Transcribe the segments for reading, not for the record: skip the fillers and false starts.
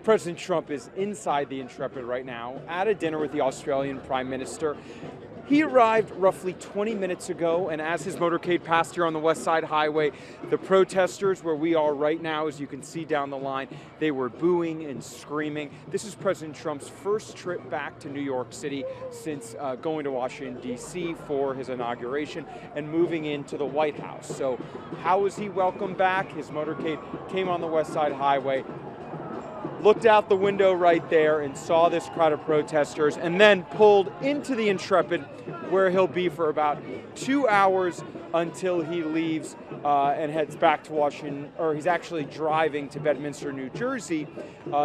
President Trump is inside the Intrepid right now at a dinner with the Australian Prime Minister. He arrived roughly 20 minutes ago, and as his motorcade passed here on the West Side Highway, the protesters where we are right now, as you can see down the line, they were booing and screaming. This is President Trump's first trip back to New York City since going to Washington, D.C. for his inauguration and moving into the White House. So how was he welcomed back? His motorcade came on the West Side Highway, looked out the window right there and saw this crowd of protesters, and then pulled into the Intrepid, where he'll be for about 2 hours until he leaves and heads back to Washington, or he's actually driving to Bedminster, New Jersey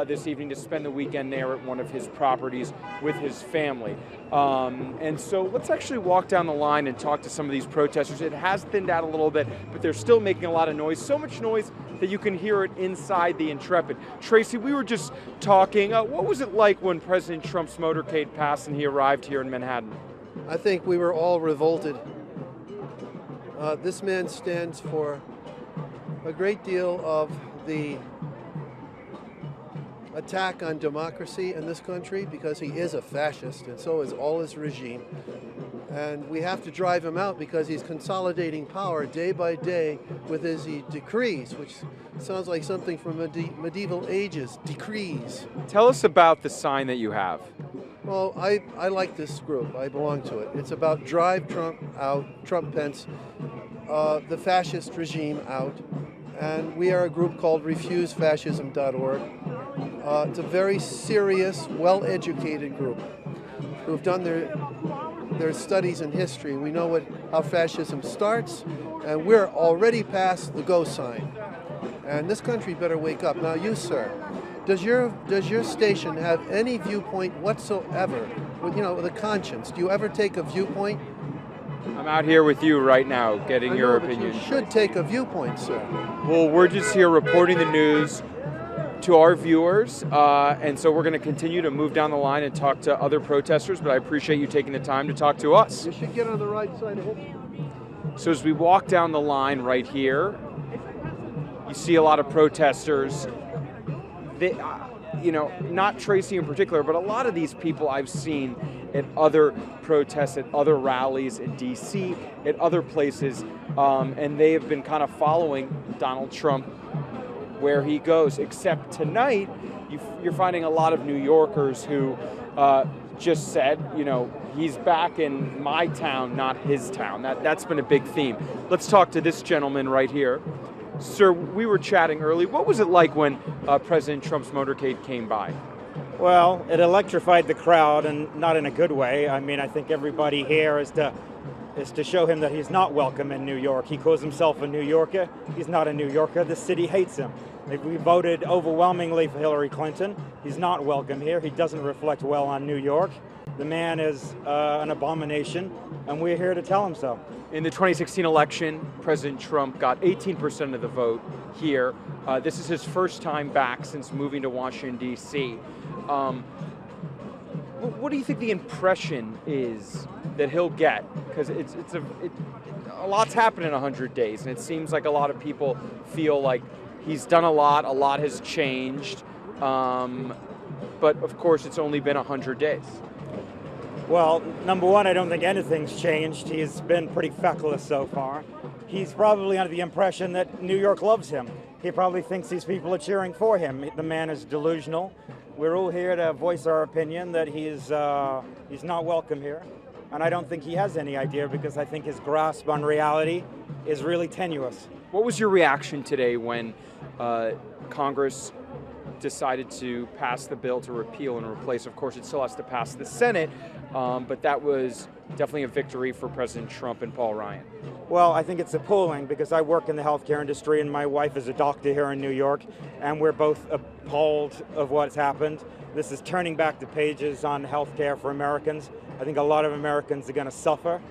this evening to spend the weekend there at one of his properties with his family. And so let's actually walk down the line and talk to some of these protesters. It has thinned out a little bit, but they're still making a lot of noise, so much noise that you can hear it inside the Intrepid. Tracy, we were just talking, what was it like when President Trump's motorcade passed and he arrived here in Manhattan? I think we were all revolted. This man stands for a great deal of the attack on democracy in this country, because he is a fascist, and so is all his regime. And we have to drive him out because he's consolidating power day by day with his decrees, which sounds like something from medieval ages, decrees. Tell us about the sign that you have. Well, I like this group. I belong to it. It's about drive Trump out, Trump Pence, the fascist regime out. And we are a group called refusefascism.org. It's a very serious, well-educated group who've done their studies in history. We know how fascism starts, and we're already past the go sign. And this country better wake up. Now, you, sir, does your station have any viewpoint whatsoever, with a conscience? Do you ever take a viewpoint? I'm out here with you right now, getting your opinion. You should take a viewpoint, sir. Well, we're just here reporting the news to our viewers, and so we're going to continue to move down the line and talk to other protesters, but I appreciate you taking the time to talk to us. You should get on the right side of it. So as we walk down the line right here, you see a lot of protesters. They, not Tracy in particular, but a lot of these people I've seen at other protests, at other rallies in D.C., at other places, and they have been kind of following Donald Trump where he goes, except tonight you're finding a lot of New Yorkers who just said, he's back in my town, not his town. That's been a big theme. Let's talk to this gentleman right here. Sir, we were chatting early. What was it like when President Trump's motorcade came by? Well, it electrified the crowd, and not in a good way. I mean, I think everybody here is to show him that he's not welcome in New York. He calls himself a New Yorker. He's not a New Yorker. The city hates him. We voted overwhelmingly for Hillary Clinton. He's not welcome here. He doesn't reflect well on New York. The man is an abomination, and we're here to tell him so. In the 2016 election, President Trump got 18% of the vote here. This is his first time back since moving to Washington, D.C. What do you think the impression is that he'll get? Because a lot's happened in 100 days, and it seems like a lot of people feel like he's done a lot has changed, but of course it's only been 100 days. Well, number one, I don't think anything's changed. He's been pretty feckless so far. He's probably under the impression that New York loves him. He probably thinks these people are cheering for him. The man is delusional. We're all here to voice our opinion that he's not welcome here. And I don't think he has any idea, because I think his grasp on reality is really tenuous. What was your reaction today when Congress decided to pass the bill to repeal and replace? Of course, it still has to pass the Senate, but that was definitely a victory for President Trump and Paul Ryan. Well, I think it's appalling, because I work in the healthcare industry and my wife is a doctor here in New York, and we're both appalled of what's happened. This is turning back the pages on healthcare for Americans. I think a lot of Americans are going to suffer.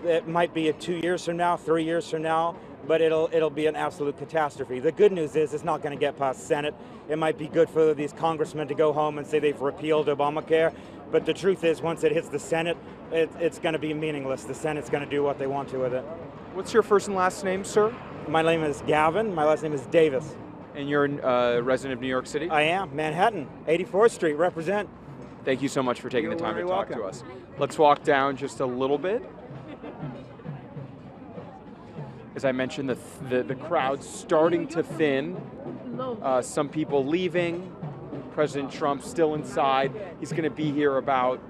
It might be 2 years from now, 3 years from now, but it'll be an absolute catastrophe. The good news is it's not going to get past Senate. It might be good for these congressmen to go home and say they've repealed Obamacare, but the truth is once it hits the Senate, it's going to be meaningless. The Senate's going to do what they want to with it. What's your first and last name, sir? My name is Gavin. My last name is Davis. And you're a resident of New York City? I am. Manhattan, 84th Street, represent. Thank you so much for taking the time to very talk welcome. to us. Let's walk down just a little bit. As I mentioned, the crowd's starting to thin. Some people leaving. President Trump still inside. He's going to be here about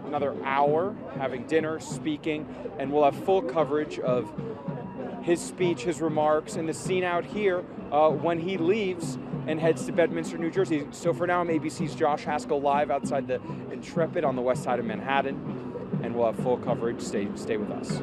another hour, having dinner, speaking, and we'll have full coverage of his speech, his remarks, and the scene out here when he leaves and heads to Bedminster, New Jersey. So for now, I'm ABC's Josh Haskell live outside the Intrepid on the west side of Manhattan, and we'll have full coverage. Stay with us.